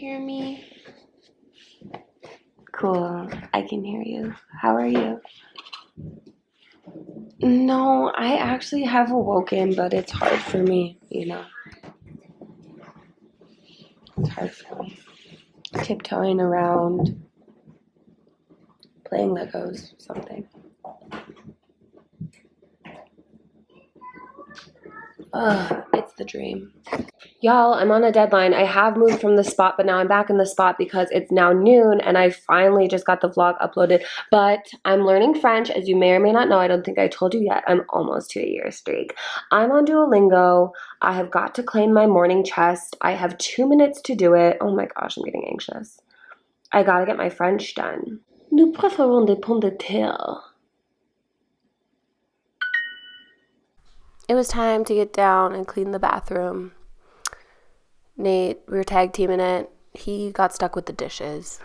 hear me? Cool. I can hear you. How are you? No, I actually have awoken, but it's hard for me, you know. It's hard for me. Tiptoeing around, playing Legos, something. Ugh, it's the dream. Y'all, I'm on a deadline. I have moved from the spot, but now I'm back in the spot because it's now noon and I finally just got the vlog uploaded. But I'm learning French, as you may or may not know. I don't think I told you yet. I'm almost to a year streak. I'm on Duolingo. I have got to claim my morning chest. I have 2 minutes to do it. Oh my gosh, I'm getting anxious. I gotta get my French done. Nous préférons des pommes de terre. It was time to get down and clean the bathroom. Nate, we were tag teaming it. He got stuck with the dishes.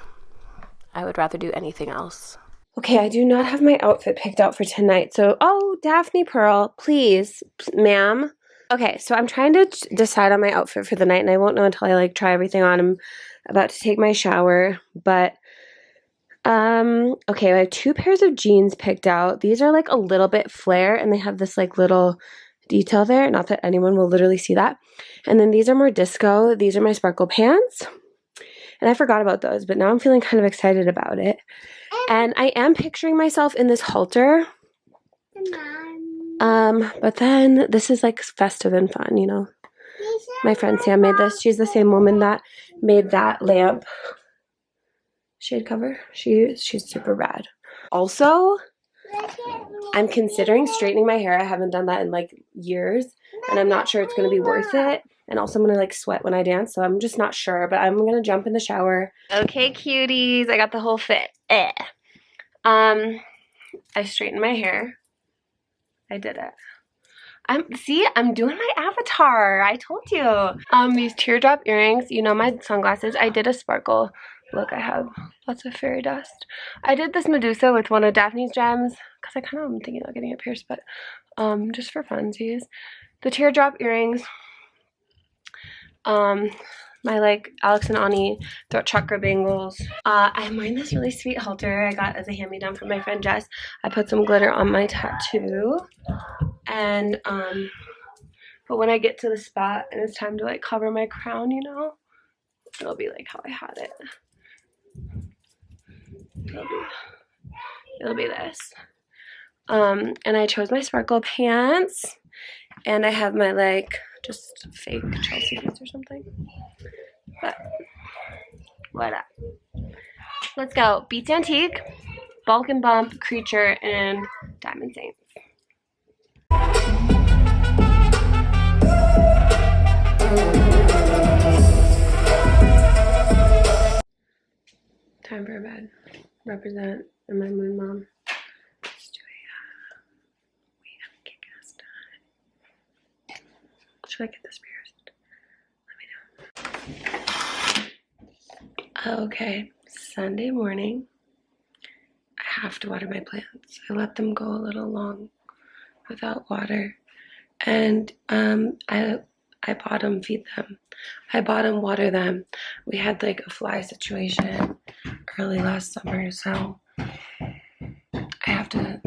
I would rather do anything else. Okay, I do not have my outfit picked out for tonight. So, oh, Daphne Pearl, please, ma'am. Okay, so I'm trying to decide on my outfit for the night, and I won't know until I try everything on. I'm about to take my shower, but okay, I have 2 pairs of jeans picked out. These are a little bit flare, and they have this little detail there. Not that anyone will literally see that. And then these are more disco. These are my sparkle pants. And I forgot about those, but now I'm feeling kind of excited about it. And I am picturing myself in this halter. But then this is festive and fun, you know. My friend Sam made this. She's the same woman that made that lamp shade cover. She's super rad. Also, I'm considering straightening my hair. I haven't done that in years, and I'm not sure it's going to be worth it. And also I'm going to sweat when I dance, so I'm just not sure, but I'm going to jump in the shower. Okay, cuties, I got the whole fit. I straightened my hair. I did it. I'm doing my avatar. I told you. These teardrop earrings, you know, my sunglasses. I did a sparkle. Look, I have lots of fairy dust. I did this Medusa with one of Daphne's gems because I kind of am thinking about getting it pierced, but just for funsies. The teardrop earrings. My Alex and Ani throat chakra bangles. I'm wearing this really sweet halter I got as a hand-me-down from my friend Jess. I put some glitter on my tattoo, and but when I get to the spot and it's time to cover my crown, you know, it'll be how I had it. It'll be this. And I chose my sparkle pants, and I have my just fake Chelsea boots or something. But what up? Let's go. Beats Antique, Bulk and Bump, Creature, and Diamond Saints. Time for bed. Represent and my moon mom. Let's do a kick-ass time. Should I get this pierced? Let me know. Okay, Sunday morning. I have to water my plants. I let them go a little long without water, and I bottom feed them. I bottom water them. We had a fly situation early last summer, so I have to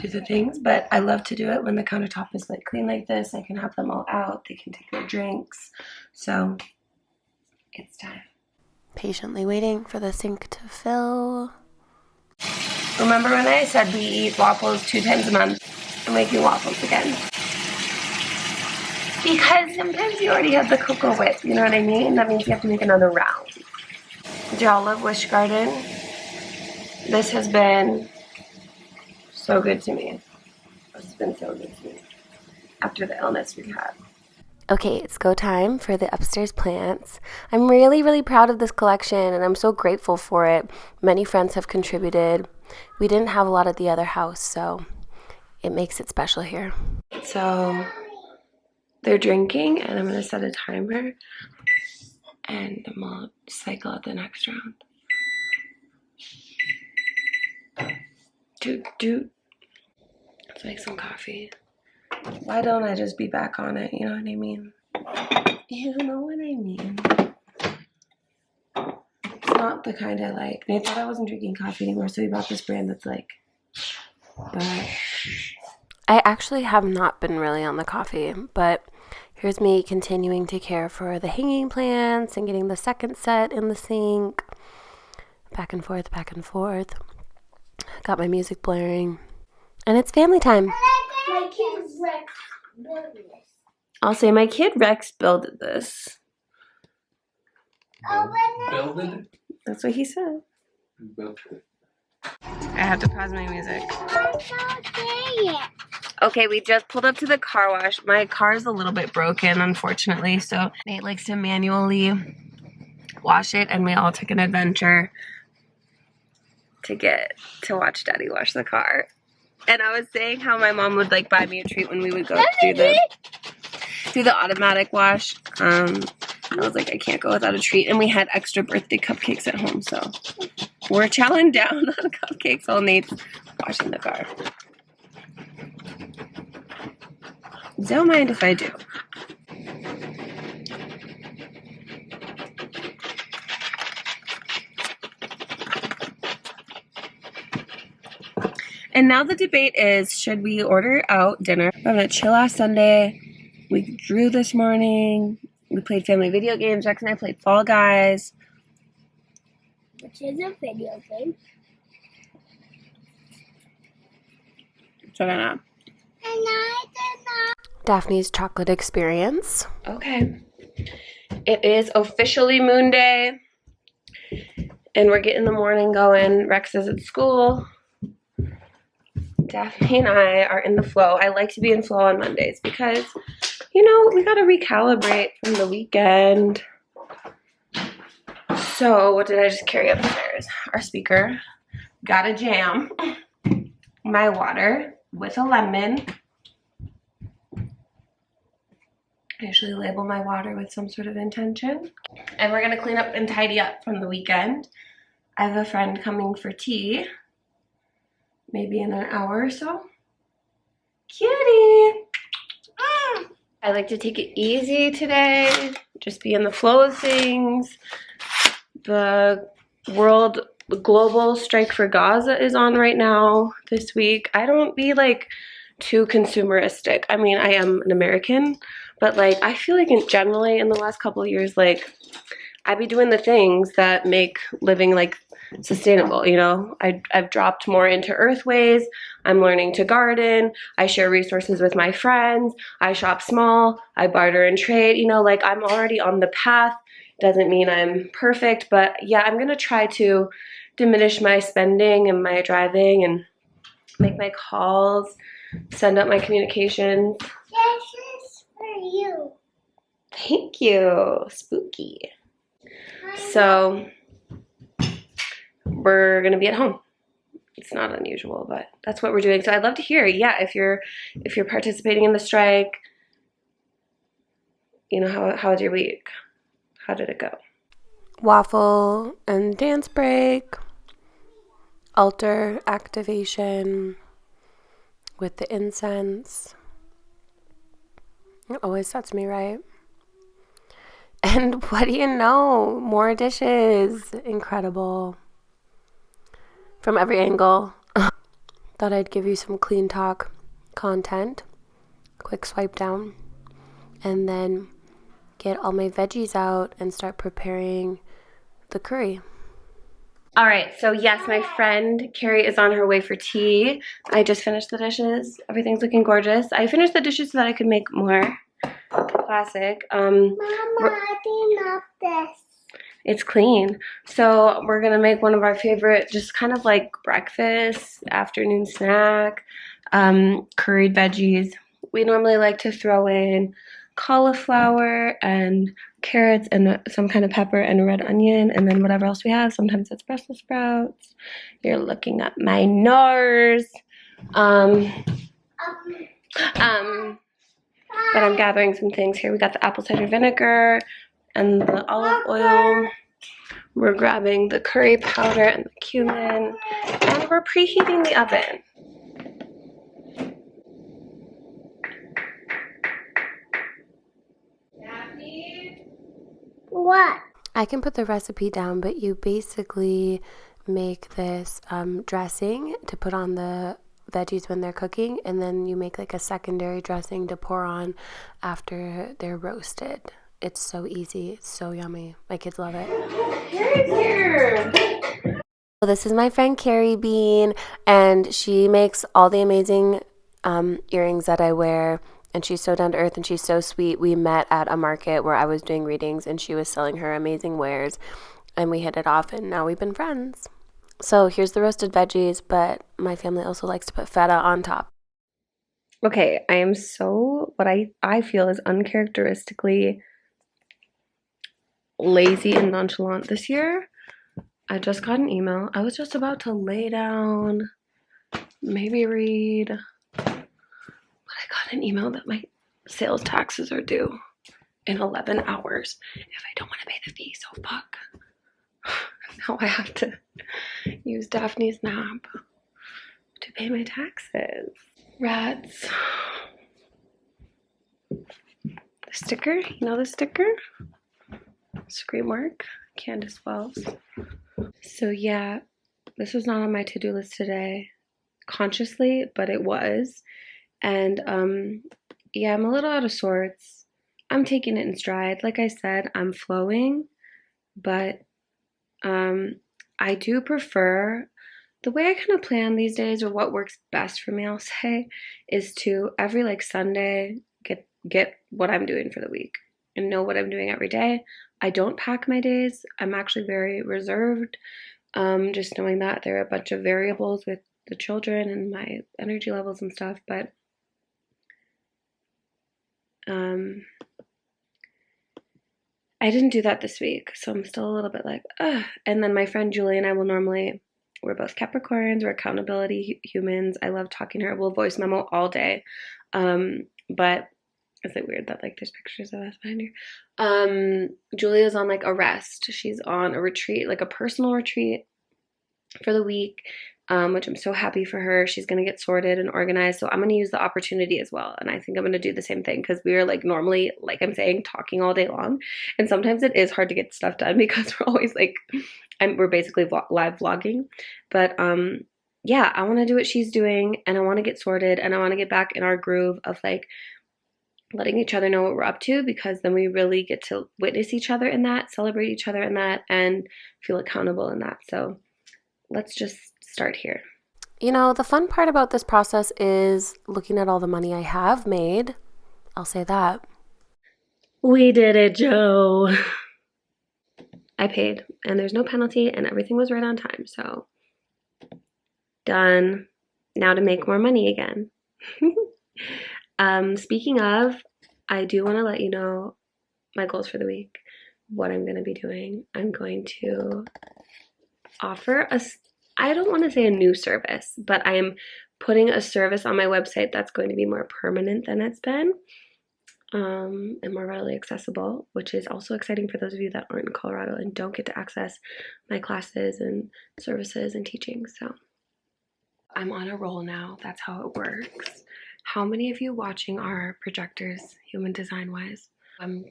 do the things, but I love to do it when the countertop is clean like this. I can have them all out. They can take their drinks. So it's time. Patiently waiting for the sink to fill. Remember when I said we eat waffles 2 times a month? I'm making waffles again. Because sometimes you already have the cocoa whip, you know what I mean? That means you have to make another round. Do y'all love Wish Garden? This has been so good to me. It's been so good to me after the illness we had. Okay, it's go time for the upstairs plants. I'm really, really proud of this collection, and I'm so grateful for it. Many friends have contributed. We didn't have a lot at the other house, so it makes it special here. So they're drinking, and I'm going to set a timer, and then we'll cycle out the next round. Doot. Let's make some coffee. Why don't I just be back on it? You know what I mean? You know what I mean? not the kind I like. Nate thought I wasn't drinking coffee anymore, so he bought this brand that's like, but I actually have not been really on the coffee, but here's me continuing to care for the hanging plants and getting the second set in the sink. Back and forth, back and forth. Got my music blaring. And it's family time. My kid Rex built this. I'll say my kid Rex builded this. Builded? That's what he said. Built it. I have to pause my music. I'm not there yet. Okay, we just pulled up to the car wash. My car is a little bit broken, unfortunately, so Nate likes to manually wash it, and we all took an adventure to get to watch Daddy wash the car. And I was saying how my mom would like buy me a treat when we would go through the automatic wash. I was like, I can't go without a treat. And we had extra birthday cupcakes at home, so we're chowing down on cupcakes while Nate's washing the car. Don't mind if I do. And now the debate is, should we order out dinner? We're having a chill ass Sunday. We drew this morning. We played family video games. Rex and I played Fall Guys. Which is a video game. So I don't know. And I did not. Daphne's chocolate experience. Okay. It is officially Moon Day. And we're getting the morning going. Rex is at school. Daphne and I are in the flow. I like to be in flow on Mondays because, you know, we got to recalibrate from the weekend. So what did I just carry upstairs? Our speaker. Got a jam. My water with a lemon. I usually label my water with some sort of intention. And we're going to clean up and tidy up from the weekend. I have a friend coming for tea. Maybe in an hour or so. Cutie! I like to take it easy today. Just be in the flow of things. The global strike for Gaza is on right now this week. I don't be like too consumeristic. I mean, I am an American, but like I feel like generally in the last couple of years, like I be doing the things that make living like sustainable, you know. I've dropped more into earthways. I'm learning to garden. I share resources with my friends. I shop small. I barter and trade. You know, like I'm already on the path. Doesn't mean I'm perfect, but yeah, I'm gonna try to diminish my spending and my driving and make my calls, send out my communications. This is for you. Thank you. Spooky. So we're gonna be at home. It's not unusual, but that's what we're doing. So I'd love to hear, yeah, if you're participating in the strike, you know, how was your week? How did it go? Waffle and dance break, altar activation with the incense. It always sets me right. And what do you know? More dishes. Incredible. From every angle. Thought I'd give you some clean talk content. Quick swipe down. And then get all my veggies out and start preparing the curry. All right, so yes, my friend Carrie is on her way for tea. I just finished the dishes. Everything's looking gorgeous. I finished the dishes so that I could make more. Classic. Mama, I cleaned up this. It's clean. So we're gonna make one of our favorite, just kind of like breakfast, afternoon snack, curried veggies. We normally like to throw in cauliflower and carrots and some kind of pepper and a red onion and then whatever else we have. Sometimes it's Brussels sprouts. You're looking at my nose. But I'm gathering some things here. We got the apple cider vinegar and the olive oil. We're grabbing the curry powder and the cumin. And we're preheating the oven. What? I can put the recipe down, but you basically make this dressing to put on the veggies when they're cooking, and then you make like a secondary dressing to pour on after they're roasted. It's so easy. It's so yummy. My kids love it. Carrie's here. So this is my friend Carrie Bean, and she makes all the amazing earrings that I wear. And she's so down to earth and she's so sweet. We met at a market where I was doing readings and she was selling her amazing wares, and we hit it off, and now we've been friends. So here's the roasted veggies, but my family also likes to put feta on top. Okay, I am so, what I feel is uncharacteristically lazy and nonchalant this year. I just got an email. I was just about to lay down, maybe read. I got an email that my sales taxes are due in 11 hours if I don't want to pay the fee, so fuck. Now I have to use Daphne's nap to pay my taxes. Rats. The sticker, you know the sticker? Scream work, Candace Wells. So yeah, this was not on my to-do list today, consciously, but it was. And yeah, I'm a little out of sorts. I'm taking it in stride. Like I said, I'm flowing, but I do prefer the way I kind of plan these days, or what works best for me, I'll say, is to every like Sunday get what I'm doing for the week and know what I'm doing every day. I don't pack my days. I'm actually very reserved, just knowing that there are a bunch of variables with the children and my energy levels and stuff, but I didn't do that this week, so I'm still a little bit like, ugh. And then my friend Julie and I will normally, we're both Capricorns, we're accountability humans. I love talking to her. We'll voice memo all day. But is it weird that like there's pictures of us behind here? Julia's on like a rest. She's on a retreat, like a personal retreat for the week, which I'm so happy for her. She's going to get sorted and organized. So I'm going to use the opportunity as well. And I think I'm going to do the same thing, because we are like normally, like I'm saying, talking all day long. And sometimes it is hard to get stuff done because we're always like, we're basically live vlogging. But yeah, I want to do what she's doing, and I want to get sorted, and I want to get back in our groove of like letting each other know what we're up to, because then we really get to witness each other in that, celebrate each other in that, and feel accountable in that. So let's just start here. You know, the fun part about this process is looking at all the money I have made. I'll say that. We did it, Joe. I paid, and there's no penalty, and everything was right on time. So done. Now to make more money again. Speaking of, I do want to let you know my goals for the week, what I'm going to be doing. I'm going to offer I don't want to say a new service, but I am putting a service on my website that's going to be more permanent than it's been, and more readily accessible, which is also exciting for those of you that aren't in Colorado and don't get to access my classes and services and teaching. So I'm on a roll now. That's how it works. How many of you watching are projectors, human design wise? I'm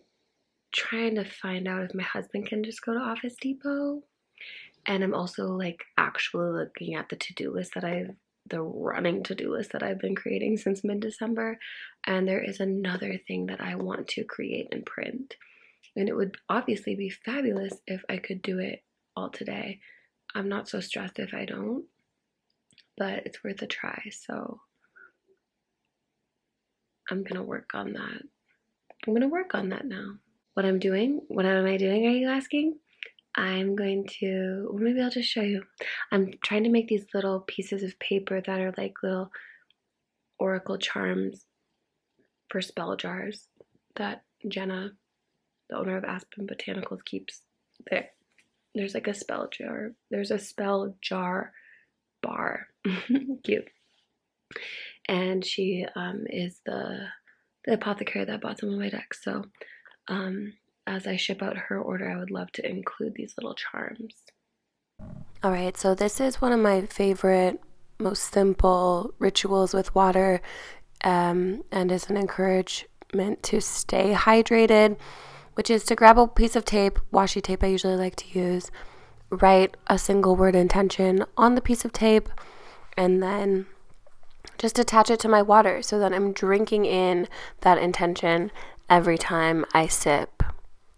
trying to find out if my husband can just go to Office Depot. And I'm also like actually looking at the to-do list the running to-do list that I've been creating since mid-December. And there is another thing that I want to create and print. And it would obviously be fabulous if I could do it all today. I'm not so stressed if I don't, but it's worth a try. So I'm going to work on that. I'm going to work on that now. What am I doing, are you asking? I'm going to, well, maybe I'll just show you. I'm trying to make these little pieces of paper that are like little oracle charms for spell jars that Jenna, the owner of Aspen Botanicals, keeps there. There's like a spell jar. There's a spell jar bar. Cute. And she is the apothecary that bought some of my decks. So as I ship out her order, I would love to include these little charms. All right, so this is one of my favorite, most simple rituals with water, and is an encouragement to stay hydrated, which is to grab a piece of tape, washi tape I usually like to use, write a single word intention on the piece of tape, and then just attach it to my water so that I'm drinking in that intention every time I sip,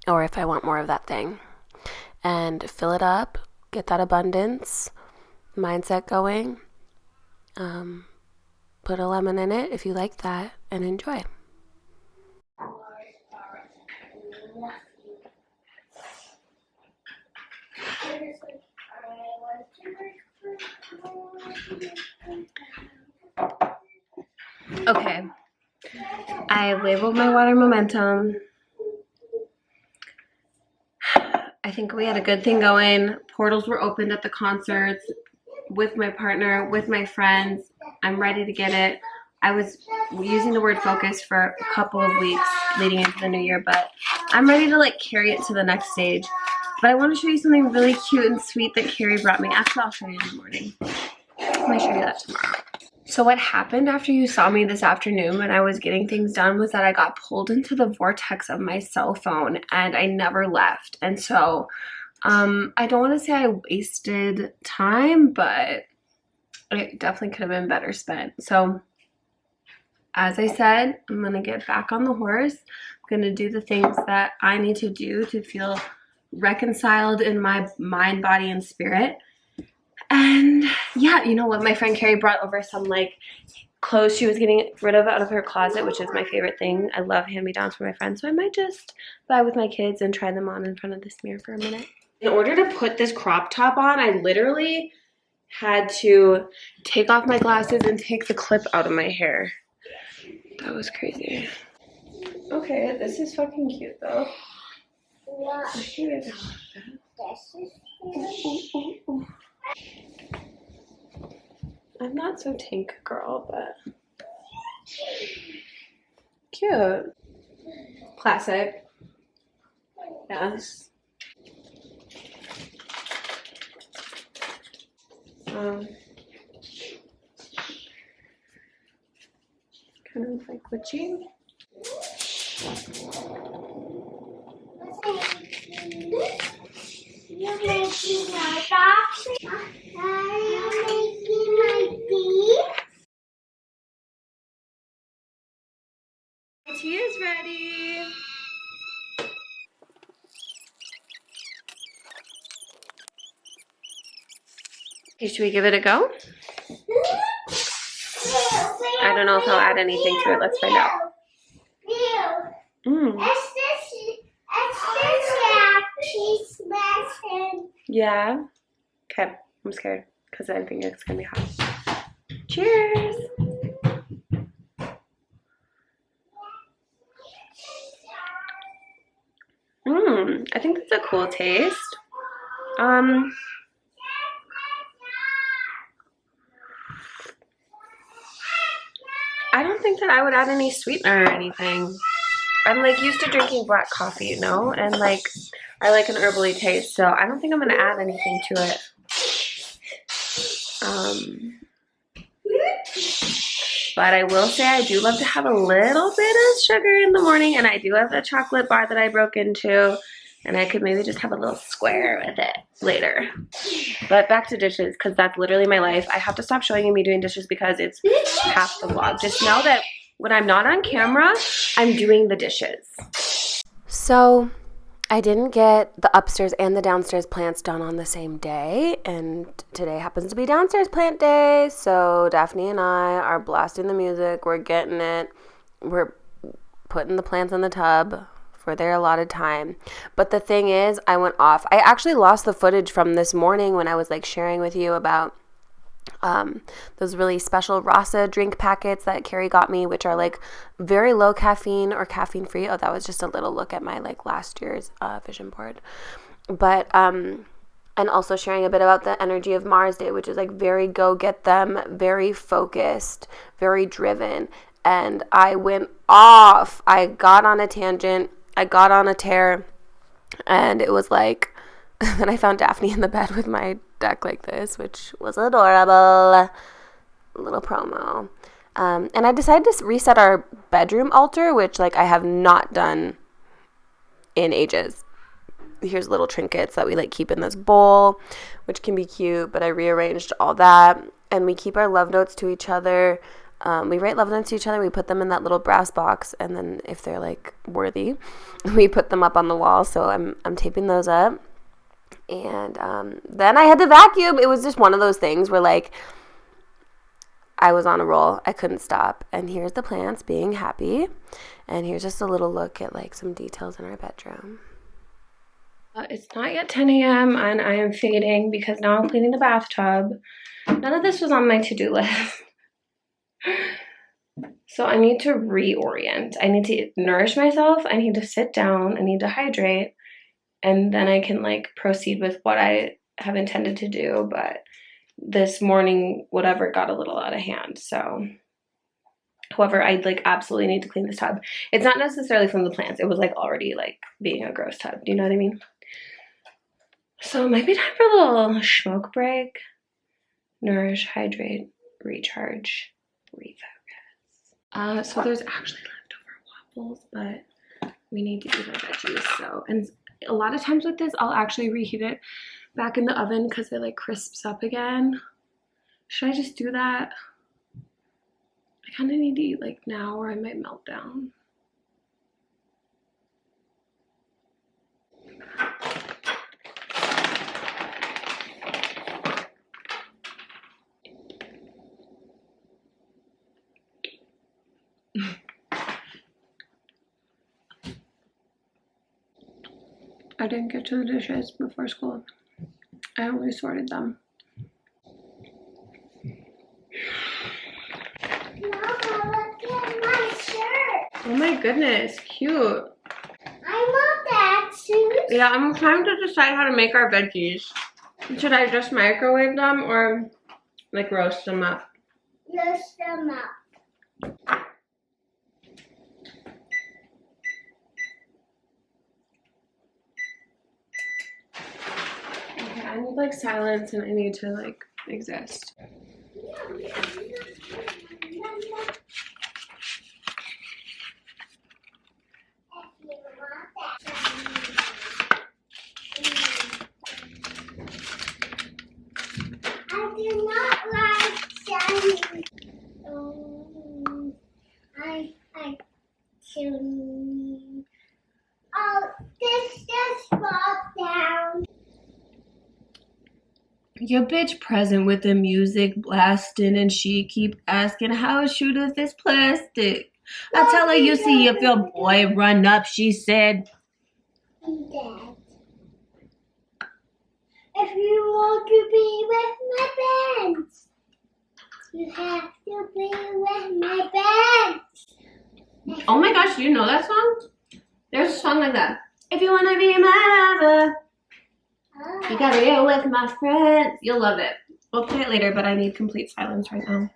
or if I want more of that thing. And fill it up, get that abundance mindset going. Put a lemon in it if you like that, and enjoy. Okay, I labeled my water momentum. I think we had a good thing going. Portals were opened at the concerts with my partner, with my friends. I'm ready to get it. I was using the word focus for a couple of weeks leading into the new year, but I'm ready to like carry it to the next stage. But I want to show you something really cute and sweet that Carrie brought me. Actually, I'll show you in the morning. I'm going to show you that tomorrow. So what happened after you saw me this afternoon when I was getting things done was that I got pulled into the vortex of my cell phone and I never left. And so I don't want to say I wasted time, but it definitely could have been better spent. So as I said, I'm going to get back on the horse. I'm going to do the things that I need to do to feel reconciled in my mind, body, and spirit. And yeah, you know what? My friend Carrie brought over some like clothes she was getting rid of out of her closet, which is my favorite thing. I love hand-me-downs for my friends, so I might just buy with my kids and try them on in front of this mirror for a minute. In order to put this crop top on, I literally had to take off my glasses and take the clip out of my hair. That was crazy. Okay, this is fucking cute though. What? I'm not so tank girl, but cute. Classic. Yes. Kind of like witchy. You're making my box. Are you making my tea? Tea is ready. Okay, should we give it a go? I don't know if I'll add anything to it. Let's find out. Yeah. Okay. I'm scared because I think it's gonna be hot. Cheers. I think that's a cool taste. I don't think that I would add any sweetener or anything. I'm like used to drinking black coffee, you know, and like I like an herbally taste, so I don't think I'm gonna add anything to it. But I will say I do love to have a little bit of sugar in the morning, and I do have a chocolate bar that I broke into, and I could maybe just have a little square with it later. But back to dishes, because that's literally my life. I have to stop showing you me doing dishes because it's half the vlog. Just know that when I'm not on camera, I'm doing the dishes. So I didn't get the upstairs and the downstairs plants done on the same day, and today happens to be downstairs plant day, so Daphne and I are blasting the music, we're getting it, we're putting the plants in the tub for their allotted time. But the thing is, I went off. I actually lost the footage from this morning when I was like sharing with you about those really special Rasa drink packets that Carrie got me, which are like very low caffeine or caffeine free. Oh, that was just a little look at my like last year's vision board. But and also sharing a bit about the energy of Mars Day, which is like very go get them, very focused, very driven. And I went off. I got on a tangent. I got on a tear, and it was like, then I found Daphne in the bed with my deck like this, which was adorable. Little promo. And I decided to reset our bedroom altar, which like I have not done in ages. Here's little trinkets that we like keep in this bowl, which can be cute, but I rearranged all that. And we keep our love notes to each other. We write love notes to each other. We put them in that little brass box, and then if they're like worthy, we put them up on the wall. So I'm taping those up. And then I had to vacuum. It was just one of those things where like I was on a roll. I couldn't stop. And here's the plants being happy. And here's just a little look at like some details in our bedroom. It's not yet 10 a.m. and I am fading because now I'm cleaning the bathtub. None of this was on my to-do list. So I need to reorient. I need to nourish myself. I need to sit down. I need to hydrate. And then I can like proceed with what I have intended to do. But this morning, whatever, got a little out of hand. So, however, I like absolutely need to clean this tub. It's not necessarily from the plants. It was like already like being a gross tub. Do you know what I mean? So it might be time for a little smoke break. Nourish, hydrate, recharge, refocus. So there's actually leftover waffles, but we need to eat our veggies. So, and a lot of times with this, I'll actually reheat it back in the oven because it like crisps up again. Should I just do that? I kind of need to eat like now or I might melt down. I didn't get to the dishes before school. I only sorted them. Mama, look at my shirt. Oh my goodness, cute. I love that suit. Yeah, I'm trying to decide how to make our veggies. Should I just microwave them or like roast them up? Roast them up. Okay, I need like silence and I need to like exist. I do not like shiny. I do. Oh, this just fall down. Your bitch present with the music blasting and she keep asking how shoot is this plastic. I tell her you see if your boy run up, she said. Dad, if you want to be with my friends, you have to be with my friends. Oh my gosh, do you know that song? There's a song like that. If you wanna be my lover, you gotta go with my friends. You'll love it. We'll play it later, but I need complete silence right now.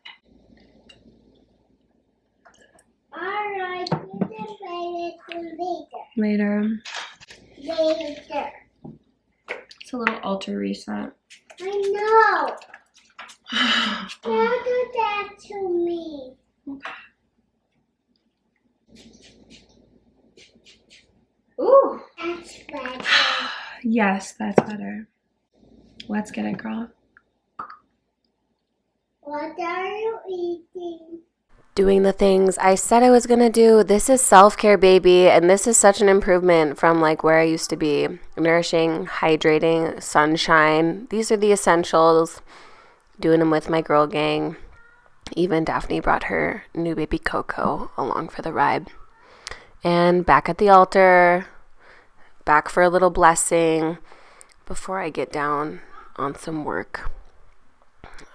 Alright, you can play it Later. later. It's a little altar reset. I know. Now do that to me. Okay. Ooh. That's better. Yes, that's better. Let's get it, girl. What are you eating? Doing the things I said I was gonna do. This is self-care, baby, and this is such an improvement from like where I used to be. Nourishing, hydrating, sunshine. These are the essentials. Doing them with my girl gang. Even Daphne brought her new baby Coco along for the ride. And back at the altar, back for a little blessing before I get down on some work.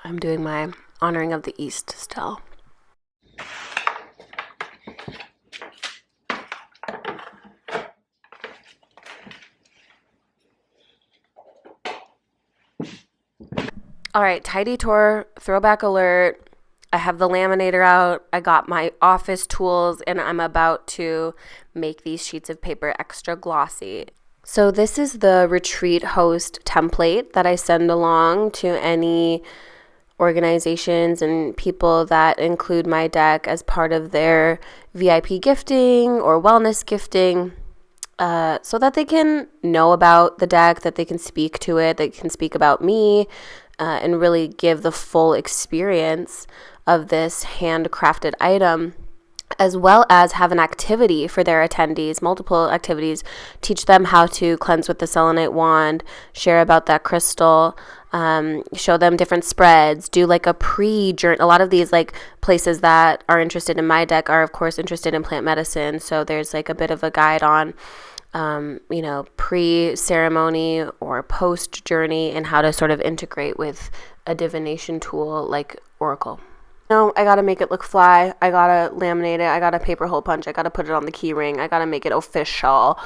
I'm doing my honoring of the East still. All right, tidy tour, throwback alert. I have the laminator out. I got my office tools and I'm about to make these sheets of paper extra glossy. So this is the retreat host template that I send along to any organizations and people that include my deck as part of their VIP gifting or wellness gifting. so that they can know about the deck, that they can speak to it, they can speak about me, and really give the full experience of this handcrafted item, as well as have an activity for their attendees, multiple activities, teach them how to cleanse with the selenite wand, share about that crystal, show them different spreads, do like a pre-journey. A lot of these like places that are interested in my deck are of course interested in plant medicine, so there's like a bit of a guide on pre-ceremony or post-journey and how to sort of integrate with a divination tool like Oracle. I gotta make it look fly. I gotta laminate it. I gotta paper hole punch. I gotta put it on the key ring. I gotta make it official.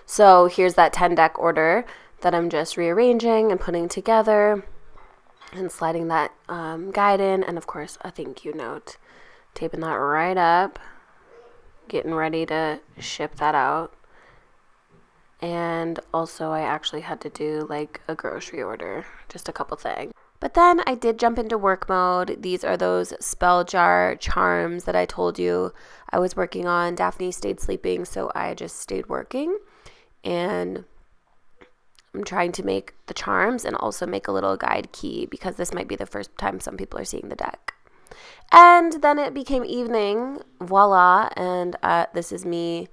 So here's that 10 deck order that I'm just rearranging and putting together and sliding that guide in. And of course, a thank you note. Taping that right up. Getting ready to ship that out. And also I actually had to do like a grocery order. Just a couple things. But then I did jump into work mode. These are those spell jar charms that I told you I was working on. Daphne stayed sleeping, so I just stayed working. And I'm trying to make the charms and also make a little guide key because this might be the first time some people are seeing the deck. And then it became evening. Voila. And this is me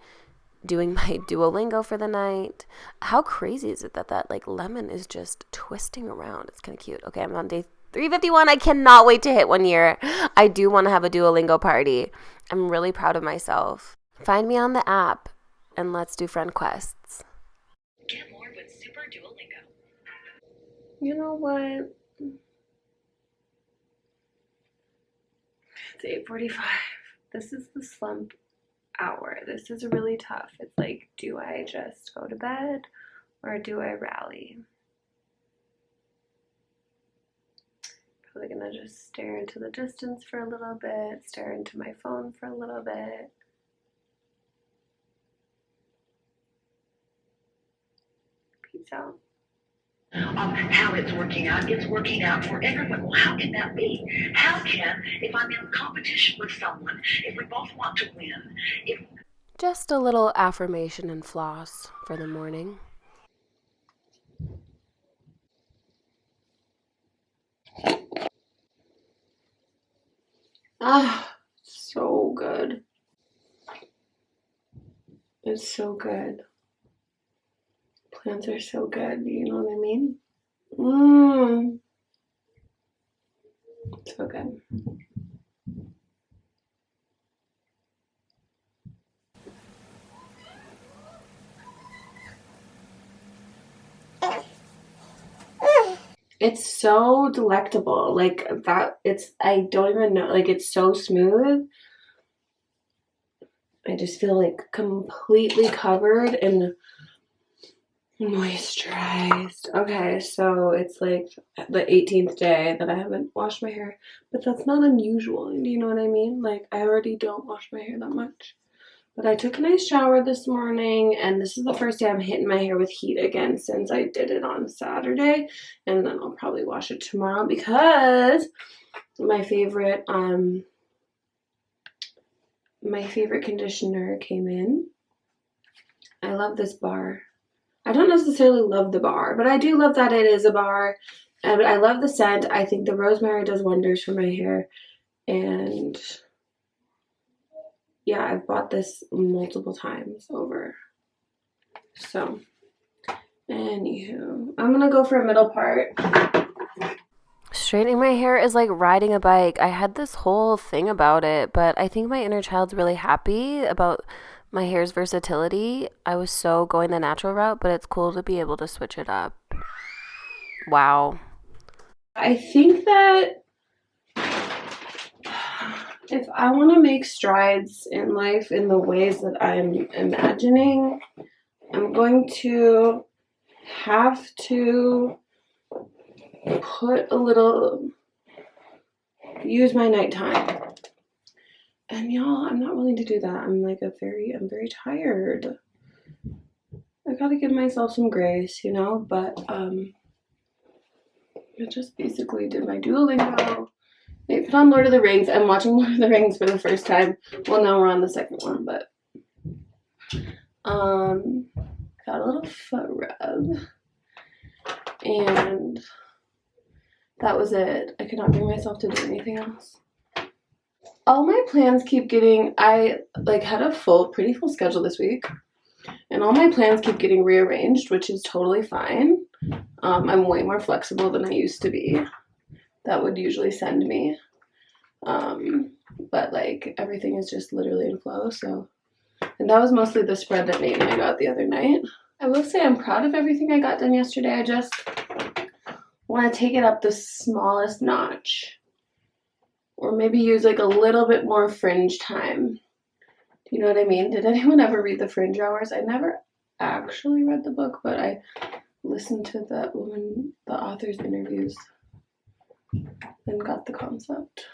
doing my Duolingo for the night. How crazy is it that like lemon is just twisting around? It's kind of cute. Okay, I'm on day 351. I cannot wait to hit 1 year. I do want to have a Duolingo party. I'm really proud of myself. Find me on the app and let's do friend quests. Get more with Super Duolingo. You know what? It's 8:45. This is the slump hour. This is really tough. It's like, do I just go to bed or do I rally? Probably gonna just stare into the distance for a little bit, stare into my phone for a little bit. Peace out. How it's working out for everyone. Well, how can that be? How can, if I'm in competition with someone, if we both want to win, Just a little affirmation and floss for the morning. So good. It's so good. Plants are so good, you know what I mean? So good. It's so delectable. Like that, I don't even know, like it's so smooth. I just feel like completely covered and moisturized. Okay, so it's like the 18th day that I haven't washed my hair, but that's not unusual. Do you know what I mean? Like I already don't wash my hair that much. But I took a nice shower this morning, and this is the first day I'm hitting my hair with heat again since I did it on Saturday. And then I'll probably wash it tomorrow because my favorite conditioner came in. I love this bar. I don't necessarily love the bar, but I do love that it is a bar. And I love the scent. I think the rosemary does wonders for my hair. And yeah, I've bought this multiple times over. So, anywho, I'm gonna go for a middle part. Straightening my hair is like riding a bike. I had this whole thing about it, but I think my inner child's really happy about my hair's versatility. I was so going the natural route, but it's cool to be able to switch it up. Wow. I think that if I want to make strides in life in the ways that I'm imagining, I'm going to have to use my nighttime. And y'all, I'm not willing to do that. I'm very tired. I gotta give myself some grace, you know, but I just basically did my Duolingo. I put on Lord of the Rings. I'm watching Lord of the Rings for the first time. Well, now we're on the second one, but Got a little foot rub, and that was it. I could not bring myself to do anything else. All my plans keep getting, I like had a pretty full schedule this week, and all my plans keep getting rearranged, which is totally fine. I'm way more flexible than I used to be. That would usually send me. But like everything is just literally in flow, so. And that was mostly the spread that Nate and I got the other night. I will say I'm proud of everything I got done yesterday. I just want to take it up the smallest notch. Or maybe use like a little bit more fringe time. Do you know what I mean? Did anyone ever read The Fringe Hours? I never actually read the book, but I listened to the author's interviews and got the concept.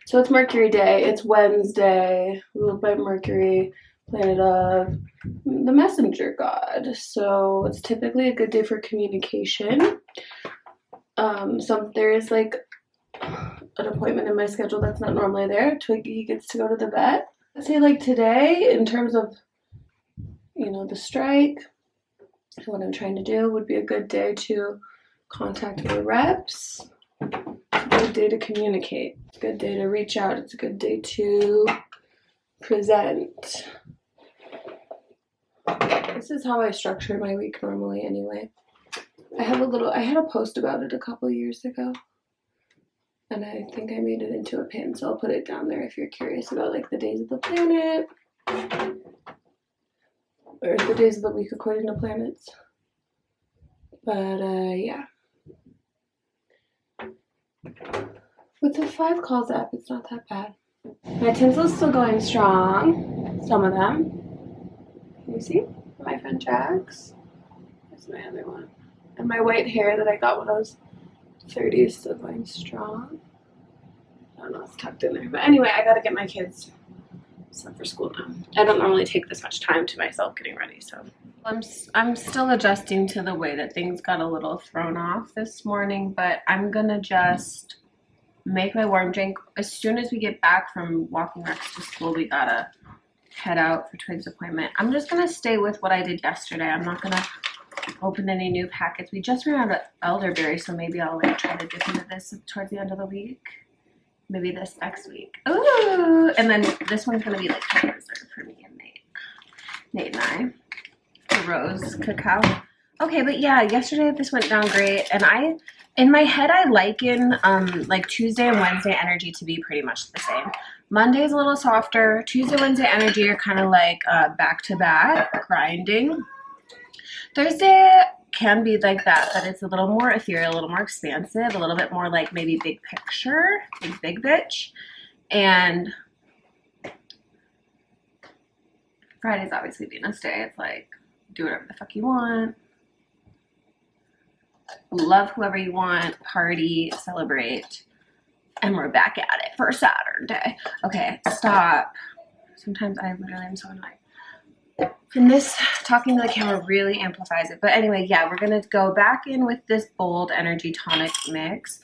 So it's Mercury Day. It's Wednesday, ruled by Mercury, planet of the messenger god. So it's typically a good day for communication. There is like an appointment in my schedule that's not normally there. Twiggy gets to go to the vet. I'd say like today, in terms of, the strike, what I'm trying to do would be a good day to contact my reps. It's a good day to communicate. It's a good day to reach out. It's a good day to present. This is how I structure my week normally anyway. I had a post about it a couple years ago. And I think I made it into a pin, so I'll put it down there if you're curious about like the days of the planet. Or the days of the week according to planets. But yeah. With the 5 calls app, it's not that bad. My tinsel's still going strong. Some of them. Can you see? My friend Jax. That's my other one. And my white hair that I got when I was 30 is still going strong. I don't know, it's tucked in there. But anyway, I gotta get my kids set for school now. I don't normally take this much time to myself getting ready, so. I'm still adjusting to the way that things got a little thrown off this morning, but I'm gonna just make my warm drink. As soon as we get back from walking Rex to school, we gotta head out for Twig's appointment. I'm just gonna stay with what I did yesterday. I'm not gonna open any new packets. We just ran out of elderberry, so maybe I'll like try to dip into this towards the end of the week. Maybe this next week. Ooh! And then this one's gonna be like kind of reserved for me and Nate and I. The rose cacao. Okay, but yeah, yesterday this went down great, and in my head I liken like Tuesday and Wednesday energy to be pretty much the same. Monday's a little softer. Tuesday, Wednesday energy are kind of like back to back grinding. Thursday can be like that, but it's a little more ethereal, a little more expansive, a little bit more like maybe big picture, big bitch. And Friday's obviously Venus Day. It's like, do whatever the fuck you want. Love whoever you want, party, celebrate. And we're back at it for Saturday. Okay, stop. Sometimes I literally am so annoyed. And this talking to the camera really amplifies it. But anyway, yeah, we're going to go back in with this bold energy tonic mix.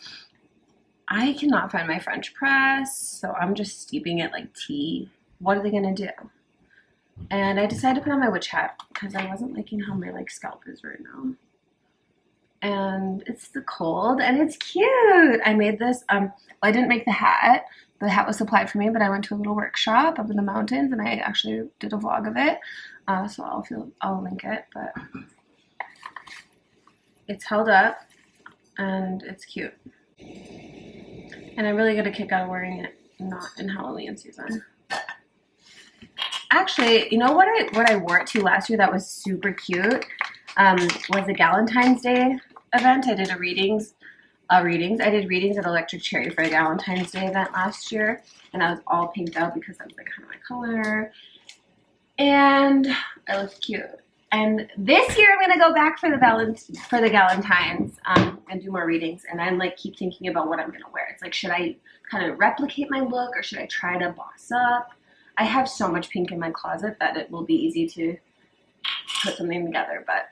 I cannot find my French press, so I'm just steeping it like tea. What are they going to do? And I decided to put on my witch hat because I wasn't liking how my like scalp is right now. And it's the cold and it's cute. I made this, well, I didn't make the hat. The hat was supplied for me, but I went to a little workshop up in the mountains and I actually did a vlog of it. So I'll link it, but it's held up and it's cute. And I really got a kick out of wearing it not in Halloween season. Actually, you know what I wore it to last year that was super cute was a Galentine's Day event. I did readings. I did readings at Electric Cherry for a Galentine's Day event last year, and I was all pinked out because that was like kind of my color, and I looked cute. And this year I'm gonna go back for the Galentine's and do more readings, and I'm like keep thinking about what I'm gonna wear. It's like, should I kind of replicate my look or should I try to boss up? I have so much pink in my closet that it will be easy to put something together, but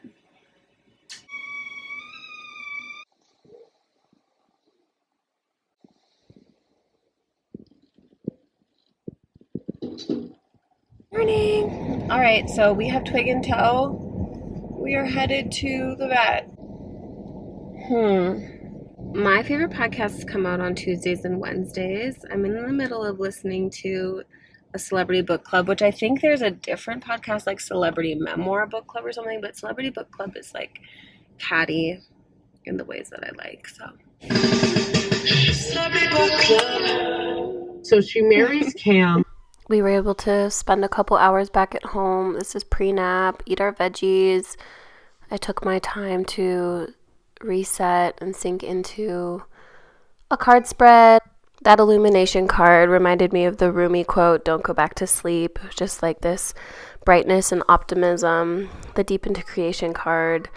morning. All right, so we have Twig in tow. We are headed to the vet. My favorite podcasts come out on Tuesdays and Wednesdays. I'm in the middle of listening to a celebrity book club, which I think there's a different podcast like Celebrity Memoir Book Club or something, but Celebrity Book Club is like catty in the ways that I like, so. Celebrity Book Club. So she marries Cam. We were able to spend a couple hours back at home. This is pre-nap, eat our veggies. I took my time to reset and sink into a card spread. That illumination card reminded me of the Rumi quote, "Don't go back to sleep." Just like this brightness and optimism. The Deep into Creation card.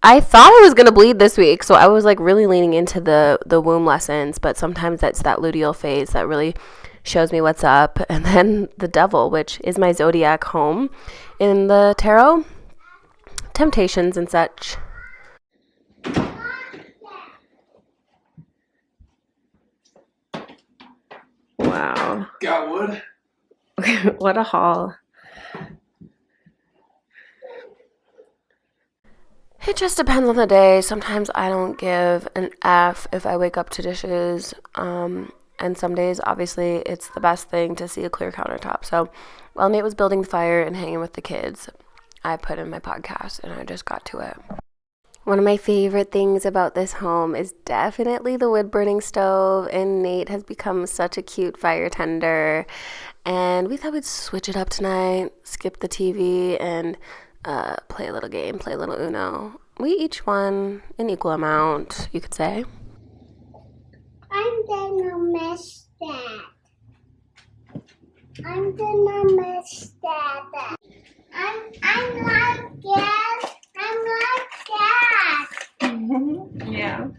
I thought I was going to bleed this week, so I was like really leaning into the womb lessons, but sometimes that's that luteal phase that really shows me what's up. And then the Devil, which is my zodiac home in the tarot, temptations and such. Wow. Got wood? What a haul. It just depends on the day. Sometimes I don't give an F if I wake up to dishes. And some days, obviously, it's the best thing to see a clear countertop. So while Nate was building the fire and hanging with the kids, I put in my podcast and I just got to it. One of my favorite things about this home is definitely the wood-burning stove, and Nate has become such a cute fire tender. And we thought we'd switch it up tonight, skip the TV, and play a little game, play a little Uno. We each won an equal amount, you could say. I'm gonna miss that. I'm gonna miss that. I'm like yes. I'm like that. Yeah.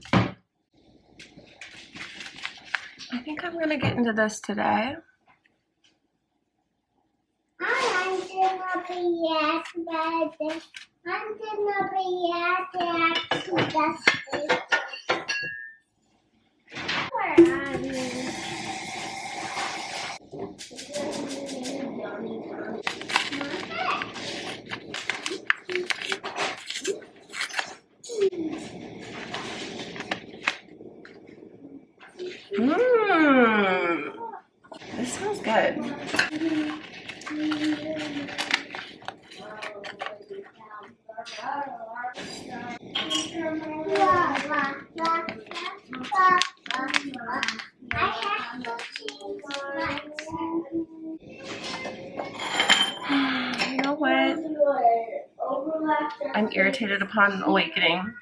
I think I'm gonna get into this today. I'm gonna be yes, baby. I'm gonna be yes, to the station. Where are you? This smells good. You know what? I'm irritated upon awakening.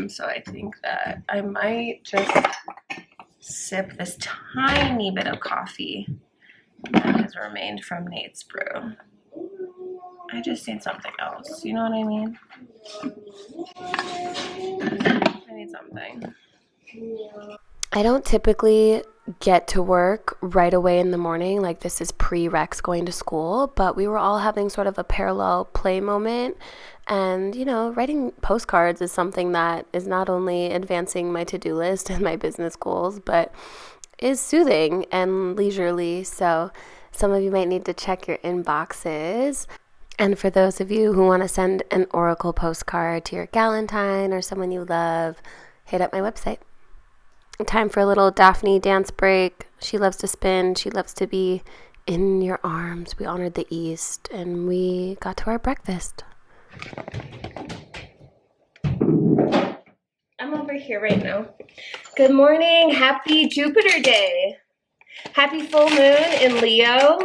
So I think that I might just sip this tiny bit of coffee that has remained from Nate's brew. I just need something else. You know what I mean? I need something. I don't typically get to work right away in the morning. Like, this is pre-Rex going to school, but we were all having sort of a parallel play moment. And, you know, writing postcards is something that is not only advancing my to-do list and my business goals, but is soothing and leisurely. So some of you might need to check your inboxes. And for those of you who want to send an Oracle postcard to your Galentine or someone you love, hit up my website. Time for a little Daphne dance break. She loves to spin. She loves to be in your arms. We honored the East, and we got to our breakfast. I'm over here right now. Good morning. Happy Jupiter Day. Happy full moon in Leo.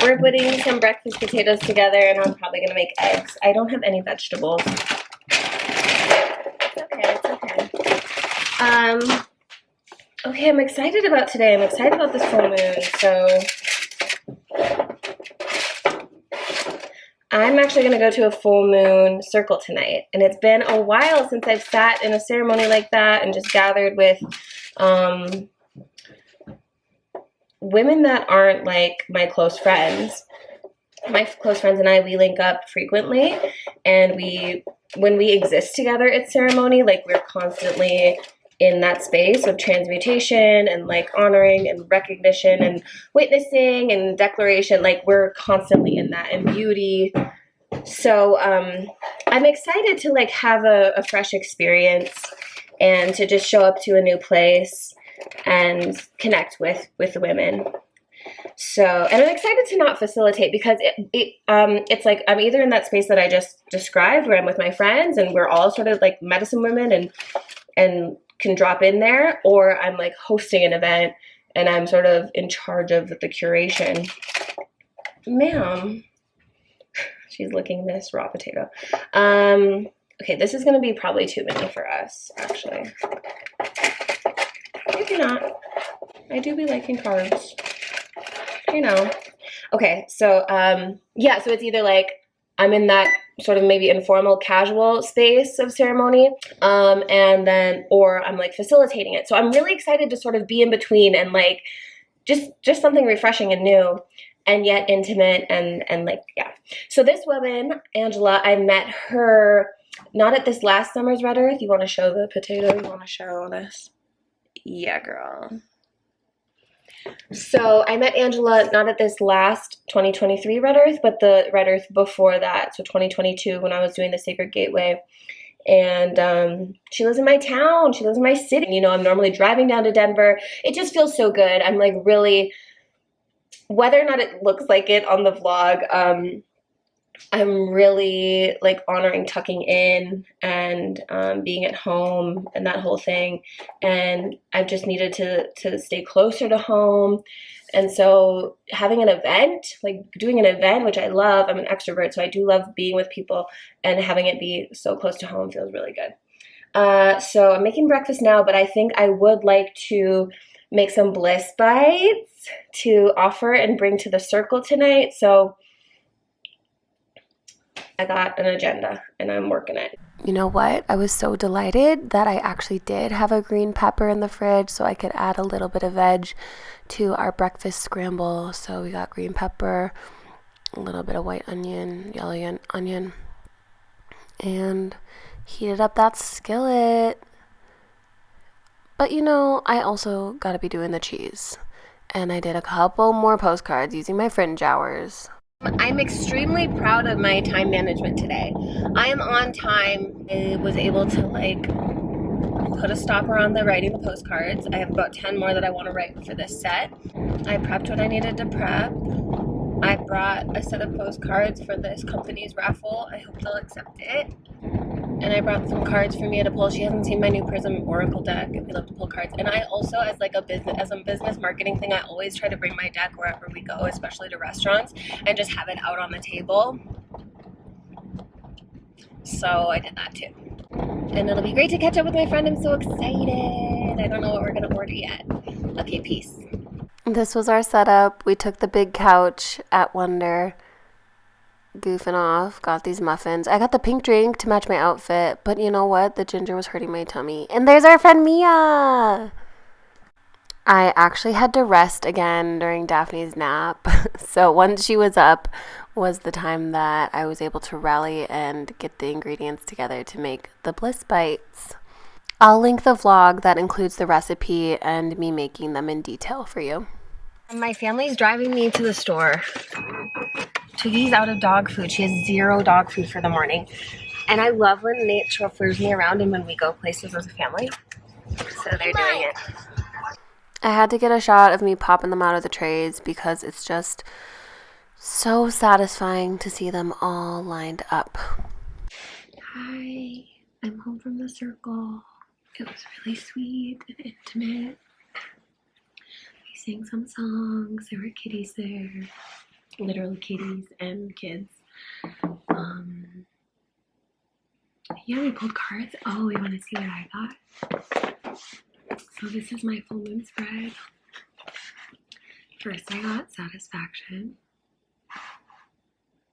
We're putting some breakfast potatoes together, and I'm probably going to make eggs. I don't have any vegetables. It's okay. It's okay. Okay, I'm excited about today. I'm excited about this full moon. So I'm actually going to go to a full moon circle tonight. And it's been a while since I've sat in a ceremony like that and just gathered with women that aren't like my close friends. My close friends and I, we link up frequently. And when we exist together at ceremony, like we're constantly in that space of transmutation and like honoring and recognition and witnessing and declaration. Like we're constantly in that, and beauty. So I'm excited to like have a fresh experience and to just show up to a new place and connect with the women. So, and I'm excited to not facilitate, because it's like I'm either in that space that I just described where I'm with my friends and we're all sort of like medicine women and can drop in there, or I'm like hosting an event and I'm sort of in charge of the curation. Ma'am, she's licking this raw potato. Okay, this is gonna be probably too many for us, actually. Maybe not. I do be liking carbs, you know. Okay, so yeah, so it's either like I'm in that sort of maybe informal, casual space of ceremony, and then, or I'm like facilitating it. So I'm really excited to sort of be in between and like just something refreshing and new, and yet intimate and like, yeah. So this woman, Angela, I met her not at this last summer's Red Earth. You want to show the potato? You want to show this? Yeah, girl. So I met Angela not at this last 2023 Red Earth, but the Red Earth before that, so 2022, when I was doing the Sacred Gateway. And she lives in my town. She lives in my city. You know, I'm normally driving down to Denver. It just feels so good. I'm like really, whether or not it looks like it on the vlog, I'm really like honoring tucking in and being at home and that whole thing. And I've just needed to stay closer to home. And so having an event, like doing an event, which I love, I'm an extrovert, so I do love being with people, and having it be so close to home feels really good. So I'm making breakfast now, but I think I would like to make some bliss bites to offer and bring to the circle tonight. So I got an agenda and I'm working it. You know what? I was so delighted that I actually did have a green pepper in the fridge so I could add a little bit of veg to our breakfast scramble. So we got green pepper, a little bit of white onion, yellow onion, and heated up that skillet. But you know, I also gotta be doing the cheese. And I did a couple more postcards using my fringe hours. I'm extremely proud of my time management today. I am on time. I was able to like put a stopper on the writing the postcards. I have about 10 more that I want to write for this set. I prepped what I needed to prep. I brought a set of postcards for this company's raffle. I hope they'll accept it. And I brought some cards for Mia to pull. She hasn't seen my new Prism Oracle deck, and we love to pull cards. And I also, as a business marketing thing, I always try to bring my deck wherever we go, especially to restaurants, and just have it out on the table. So I did that too. And it'll be great to catch up with my friend. I'm so excited. I don't know what we're gonna order yet. Okay, peace. This was our setup. We took the big couch at Wonder, goofing off, got these muffins. I got the pink drink to match my outfit, but you know what? The ginger was hurting my tummy. And there's our friend Mia! I actually had to rest again during Daphne's nap. So once she was up was the time that I was able to rally and get the ingredients together to make the bliss bites. I'll link the vlog that includes the recipe and me making them in detail for you. My family's driving me to the store. Toogie's out of dog food. She has 0 dog food for the morning. And I love when Nate chauffeurs me around and when we go places as a family. So they're doing it. I had to get a shot of me popping them out of the trays because it's just so satisfying to see them all lined up. Hi, I'm home from the circle. It was really sweet and intimate. We sang some songs. There were kitties there. Literal kitties and kids. Yeah, we pulled cards. Oh, you want to see what I got? So this is my full moon spread. First I got satisfaction,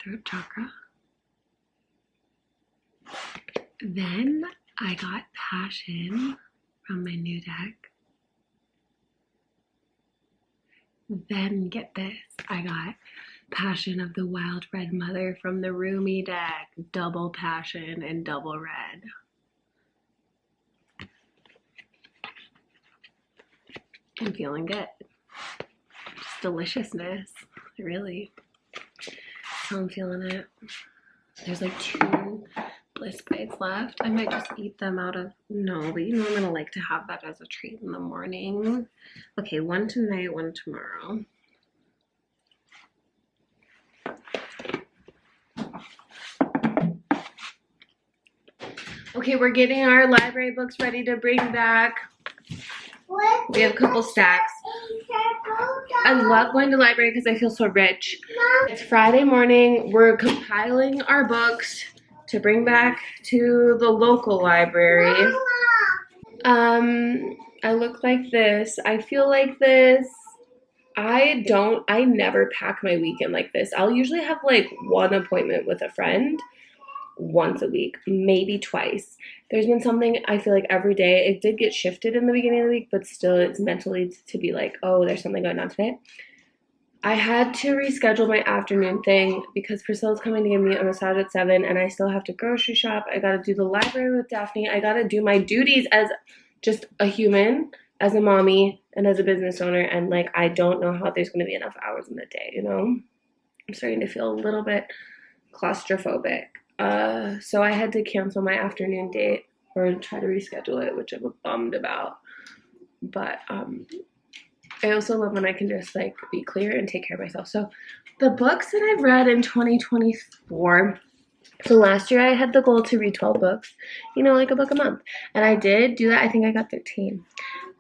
throat chakra. Then I got passion from my new deck. Then get this, I got Passion of the Wild Red Mother from the Rumi deck. Double passion and double red. I'm feeling good. Just deliciousness, really. So I'm feeling it. There's like 2 Bliss Bites left. I might just eat them out of, no, but you know I'm gonna like to have that as a treat in the morning. Okay, 1 tonight, 1 tomorrow. Okay, we're getting our library books ready to bring back. We have a couple stacks. I love going to the library because I feel so rich. It's Friday morning. We're compiling our books to bring back to the local library. I look like this. I feel like this. I never pack my weekend like this. I'll usually have like 1 appointment with a friend once a week, maybe twice. There's been something I feel like every day. It did get shifted in the beginning of the week, but still it's mentally to be like, oh, there's something going on today. I had to reschedule my afternoon thing because Priscilla's coming to give me a massage at 7 and I still have to grocery shop. I gotta do the library with Daphne. I gotta do my duties as just a human, as a mommy, and as a business owner, and like I don't know how there's gonna be enough hours in the day, you know? I'm starting to feel a little bit claustrophobic. So I had to cancel my afternoon date or try to reschedule it, which I'm bummed about. But I also love when I can just like be clear and take care of myself. So the books that I've read in 2024, so last year I had the goal to read 12 books, you know, like a book a month. And I did do that. I think I got 13.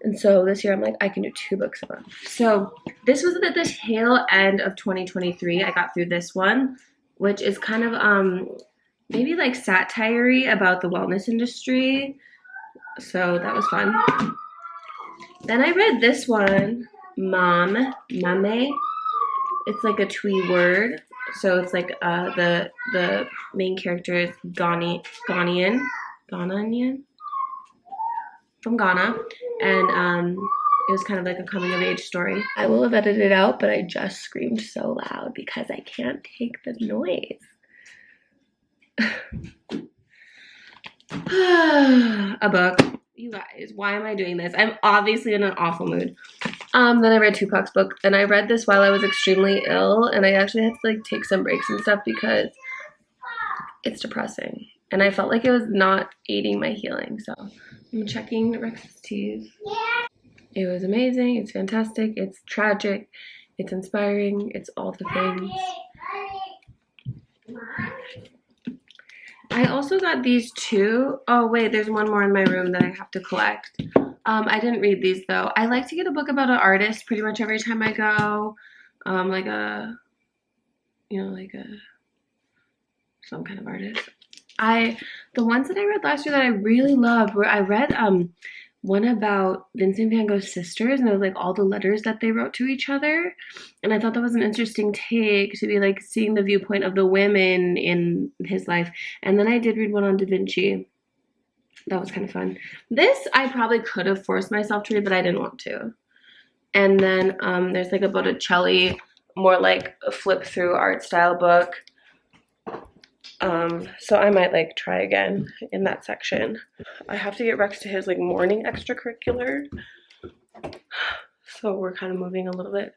And so this year I'm like, I can do 2 books a month. So this was at the tail end of 2023. I got through this one, which is kind of maybe like satire about the wellness industry. So that was fun. Then I read this one, Mame. It's like a Twi word. So it's like the main character is Ghanaian from Ghana, and it was kind of like a coming of age story. I will have edited it out, but I just screamed so loud because I can't take the noise. A book. You guys, why am I doing this? I'm obviously in an awful mood. Then I read Tupac's book, and I read this while I was extremely ill, and I actually had to like take some breaks and stuff because it's depressing, and I felt like it was not aiding my healing. So I'm checking Rex's teas. It was amazing. It's fantastic. It's tragic. It's inspiring. It's all the things. I also got these 2. Oh wait, there's one more in my room that I have to collect. I didn't read these though. I like to get a book about an artist pretty much every time I go. Like a, you know, like some kind of artist. The ones that I read last year that I really loved were, I read one about Vincent van Gogh's sisters, and it was like all the letters that they wrote to each other, and I thought that was an interesting take to be like seeing the viewpoint of the women in his life. And then I did read one on Da Vinci. That was kind of fun. This I probably could have forced myself to read, but I didn't want to. And then there's like a Botticelli, more like a flip through art style book. So I might like try again in that section. I have to get Rex to his like morning extracurricular. So we're kind of moving a little bit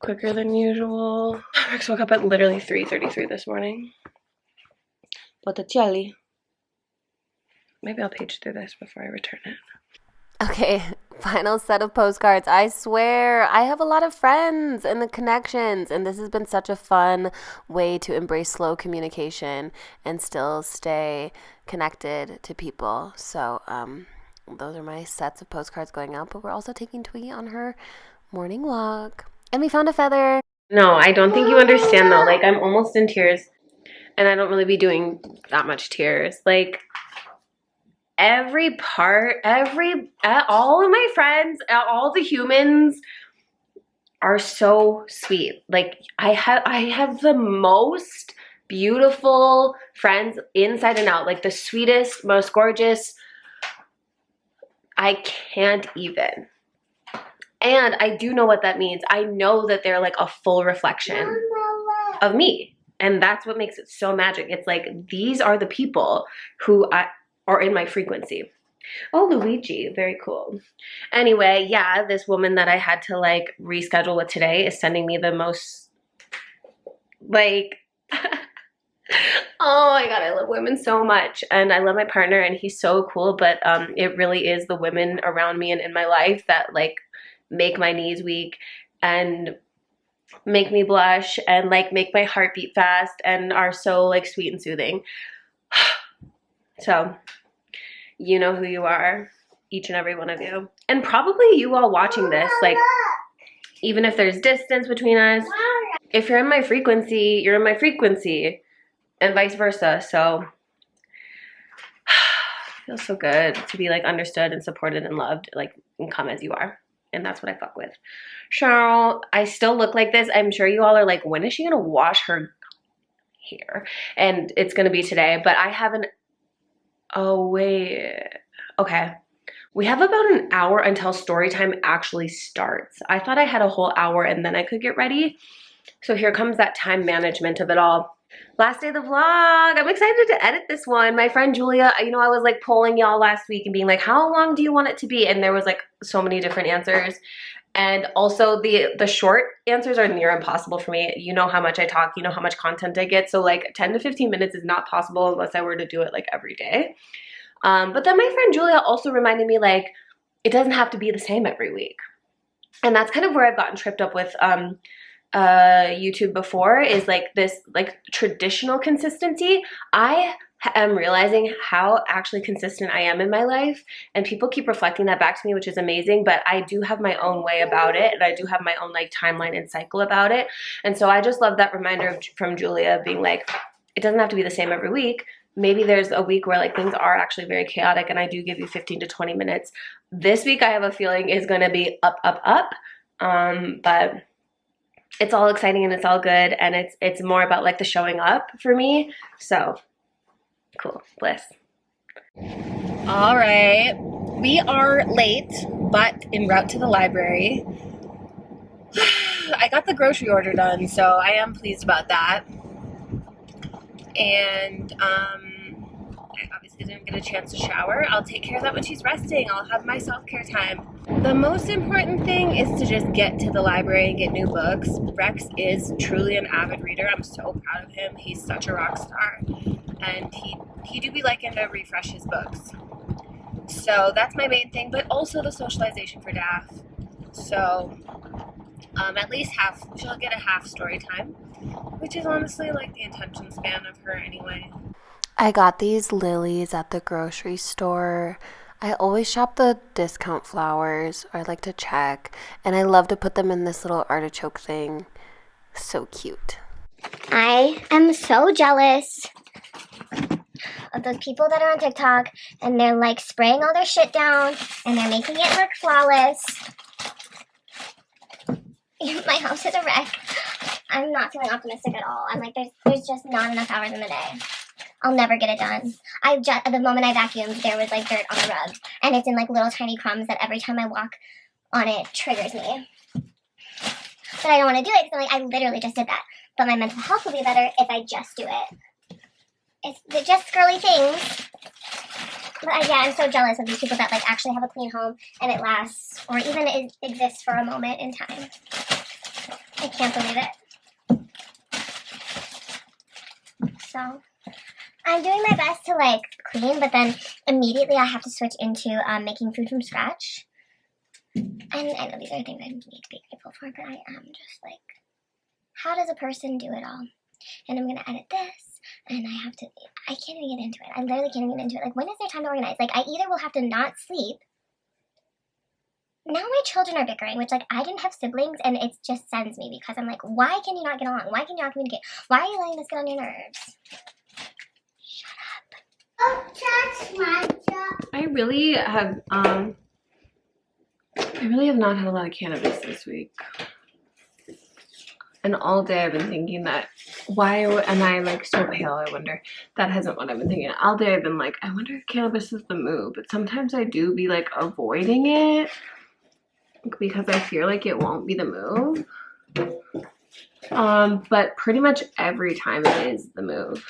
quicker than usual. Rex woke up at literally 3:33 this morning. Botticelli. Maybe I'll page through this before I return it. Okay, final set of postcards. I swear, I have a lot of friends and the connections, and this has been such a fun way to embrace slow communication and still stay connected to people. So those are my sets of postcards going out, but we're also taking Twiggy on her morning walk. And we found a feather. No, I don't think you understand though. Like, I'm almost in tears, and I don't really be doing that much tears. Like, every part, all of my friends, all the humans are so sweet. Like, I have the most beautiful friends inside and out. Like, the sweetest, most gorgeous. I can't even. And I do know what that means. I know that they're like a full reflection of me. And that's what makes it so magic. It's like, these are the people who are in my frequency. Oh, Luigi. Very cool. Anyway, yeah, this woman that I had to like reschedule with today is sending me the most like oh my god, I love women so much, and I love my partner, and he's so cool, but it really is the women around me and in my life that like make my knees weak and make me blush and like make my heart beat fast and are so like sweet and soothing. So you know who you are, each and every one of you, and probably you all watching this, like even if there's distance between us, if you're in my frequency, you're in my frequency, and vice versa. So it feels so good to be like understood and supported and loved, like, and come as you are. And that's what I fuck with. Cheryl, I still look like this. I'm sure you all are like, when is she gonna wash her hair? And it's gonna be today, but I haven't. Oh wait, okay. We have about an hour until story time actually starts. I thought I had a whole hour and then I could get ready. So here comes that time management of it all. Last day of the vlog. I'm excited to edit this one. My friend Julia, you know, I was like polling y'all last week and being like, how long do you want it to be? And there was like so many different answers. And also the short answers are near impossible for me. You know how much I talk, you know how much content I get. So like 10 to 15 minutes is not possible unless I were to do it like every day. But then my friend Julia also reminded me like, it doesn't have to be the same every week. And that's kind of where I've gotten tripped up with YouTube before, is like this like traditional consistency. I am realizing how actually consistent I am in my life, and people keep reflecting that back to me, which is amazing. But I do have my own way about it, and I do have my own like timeline and cycle about it. And so I just love that reminder from Julia being like, it doesn't have to be the same every week. Maybe there's a week where like things are actually very chaotic and I do give you 15 to 20 minutes. This week I have a feeling is going to be up. But it's all exciting and it's all good, and it's more about like the showing up for me. So cool, bliss. All right, we are late, but en route to the library. I got the grocery order done, so I am pleased about that. And I obviously didn't get a chance to shower. I'll take care of that when she's resting. I'll have my self-care time. The most important thing is to just get to the library and get new books. Rex is truly an avid reader. I'm so proud of him. He's such a rock star. And he do be liking to refresh his books. So that's my main thing, but also the socialization for Daph. So at least she'll get a half story time, which is honestly like the attention span of her anyway. I got these lilies at the grocery store. I always shop the discount flowers, or I like to check, and I love to put them in this little artichoke thing. So cute. I am so jealous of those people that are on TikTok and they're like spraying all their shit down and they're making it look flawless. My house is a wreck. I'm not feeling optimistic at all. I'm like, there's just not enough hours in the day. I'll never get it done. The moment I vacuumed, there was like dirt on the rug, and it's in like little tiny crumbs that every time I walk on it triggers me. But I don't want to do it because I'm like, I literally just did that. But my mental health will be better if I just do it. They're just girly things. But I'm so jealous of these people that like actually have a clean home and it lasts, or even it exists for a moment in time. I can't believe it. So I'm doing my best to like clean, but then immediately I have to switch into making food from scratch. And I know these are things I need to be grateful for, but I am just like, how does a person do it all? And I'm going to edit this, and I can't even get into it. I literally can't even get into it. Like, when is there time to organize? Like, I either will have to not sleep. Now my children are bickering, which, like, I didn't have siblings, and it just sends me because I'm like, why can you not get along? Why can you not communicate? Why are you letting this get on your nerves? Shut up. Don't touch my job. I really have not had a lot of cannabis this week. And all day I've been thinking that, why am I like so pale? I wonder. That hasn't what I've been thinking. All day I've been like, I wonder if cannabis is the move. But sometimes I do be like avoiding it because I fear like it won't be the move. But pretty much every time it is the move.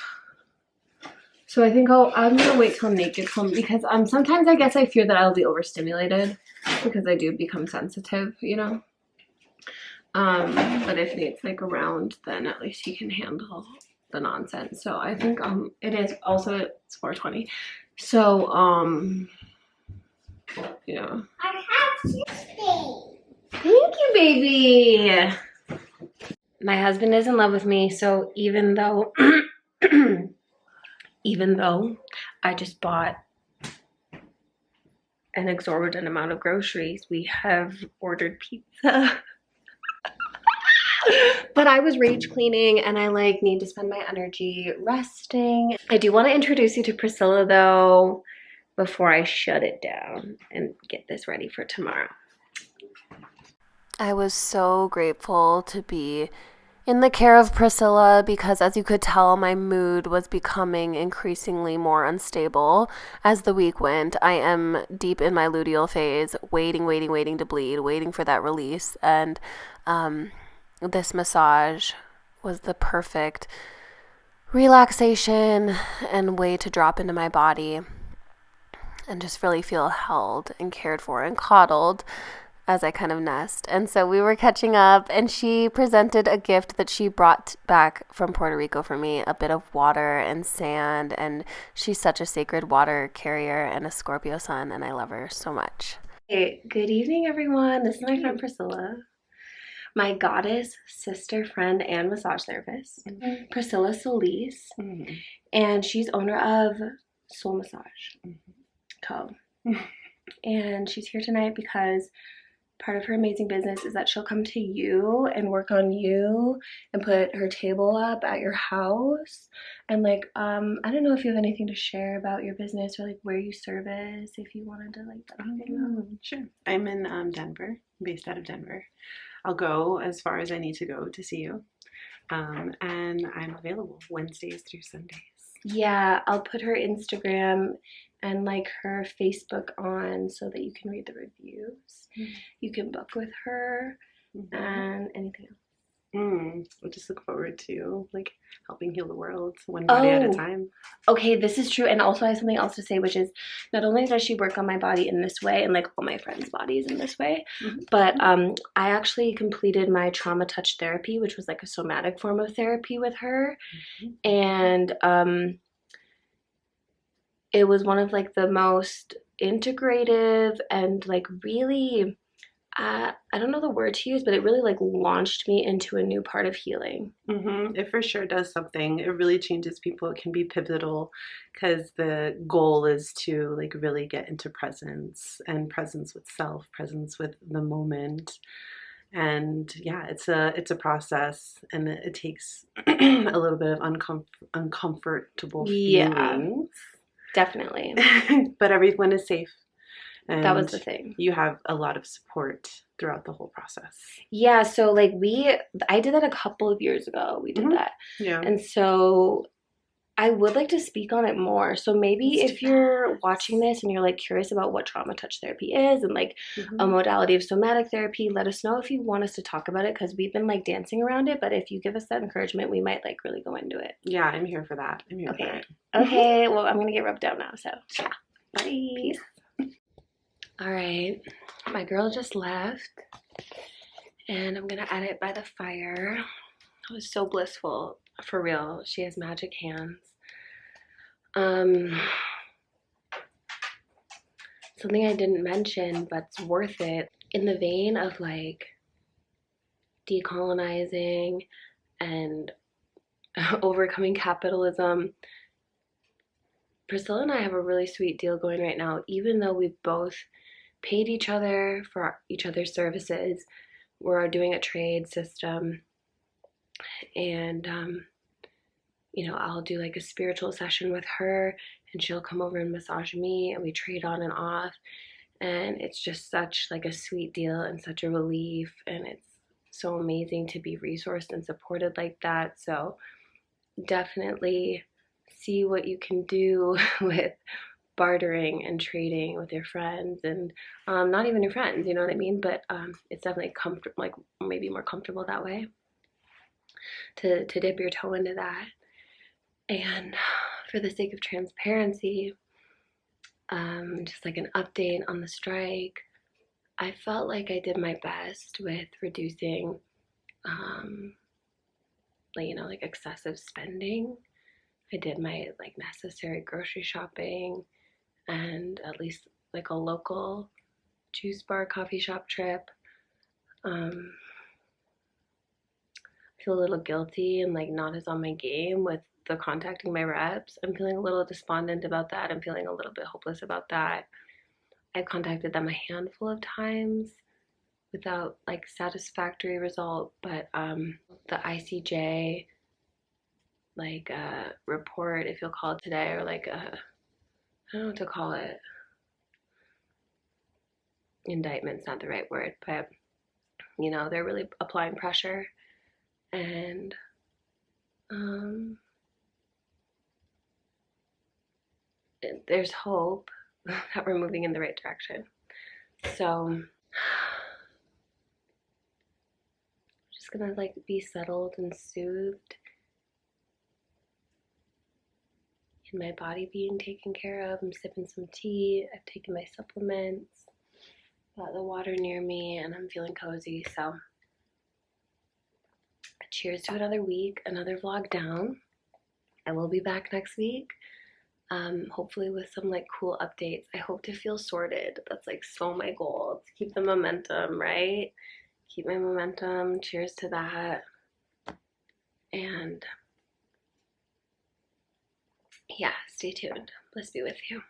So I think I'm gonna wait till Nate gets home because sometimes I guess I fear that I'll be overstimulated because I do become sensitive, you know. But if Nate's like around, then at least he can handle the nonsense. So I think it is also it's 4:20. So yeah. I have 16. Thank you, baby. My husband is in love with me, so even though I just bought an exorbitant amount of groceries, we have ordered pizza. But I was rage cleaning and I like need to spend my energy resting. I do want to introduce you to Priscilla though before I shut it down and get this ready for tomorrow. I was so grateful to be in the care of Priscilla because, as you could tell, my mood was becoming increasingly more unstable as the week went. I am deep in my luteal phase, waiting to bleed, waiting for that release. And this massage was the perfect relaxation and way to drop into my body and just really feel held and cared for and coddled as I kind of nest. And so we were catching up, and she presented a gift that she brought back from Puerto Rico for me, a bit of water and sand, and she's such a sacred water carrier and a Scorpio sun, and I love her so much. Hey, good evening, everyone. This is my friend Priscilla, my goddess, sister, friend, and massage therapist, Priscilla Solis, and she's owner of Soul Massage Co. And she's here tonight because part of her amazing business is that she'll come to you and work on you and put her table up at your house. And like, I don't know if you have anything to share about your business or like where you service, if you wanted to like let people know. Sure. I'm in Denver, based out of Denver. I'll go as far as I need to go to see you. And I'm available Wednesdays through Sundays. Yeah, I'll put her Instagram and like her Facebook on so that you can read the reviews. You can book with her and anything else. I just look forward to like helping heal the world one body at a time. Okay, this is true. And also I have something else to say, which is not only does she work on my body in this way and like all my friends' bodies in this way, but I actually completed my trauma touch therapy, which was like a somatic form of therapy with her. And it was one of like the most integrative and like really I don't know the word to use, but it really like launched me into a new part of healing. It for sure does something. It really changes people. It can be pivotal because the goal is to like really get into presence and presence with self, presence with the moment. And yeah, it's a process, and it takes a little bit of uncomfortable feelings. Definitely. But everyone is safe. And that was the thing. You have a lot of support throughout the whole process. Yeah, so like I did that a couple of years ago. We did that. Yeah. And so I would like to speak on it more. So maybe if you're watching this and you're like curious about what trauma touch therapy is and like a modality of somatic therapy, let us know if you want us to talk about it, because we've been like dancing around it. But if you give us that encouragement, we might like really go into it. Yeah, I'm here for that. I'm here for it. Okay, well, I'm going to get rubbed down now. So yeah, bye. All right, my girl just left and I'm going to edit by the fire. It was so blissful. For real, she has magic hands. Something I didn't mention, but it's worth it. In the vein of like decolonizing and overcoming capitalism, Priscilla and I have a really sweet deal going right now. Even though we've both paid each other for each other's services, we're doing a trade system. And you know, I'll do like a spiritual session with her and she'll come over and massage me, and we trade on and off, and it's just such like a sweet deal and such a relief, and it's so amazing to be resourced and supported like that. So definitely see what you can do with bartering and trading with your friends, and not even your friends, you know what I mean, but it's definitely comfortable, like maybe more comfortable that way to dip your toe into that. And for the sake of transparency, just like an update on the strike, I felt like I did my best with reducing, like excessive spending. I did my like necessary grocery shopping and at least like a local juice bar coffee shop trip. I feel a little guilty and like not as on my game with the contacting my reps. I'm feeling a little despondent about that. I'm feeling a little bit hopeless about that. I've contacted them a handful of times without like satisfactory result, but the ICJ like report, if you'll call it today, or like I don't know what to call it. Indictment's not the right word, but they're really applying pressure, and there's hope that we're moving in the right direction. So I'm just gonna like be settled and soothed in my body being taken care of. I'm sipping some tea. I've taken my supplements. Got the water near me, and I'm feeling cozy. So cheers to another week, another vlog down. I will be back next week. Hopefully with some like cool updates. I hope to feel sorted. That's like so my goal, to keep the momentum, right? Keep my momentum. Cheers to that. And yeah, stay tuned. Bliss be with you.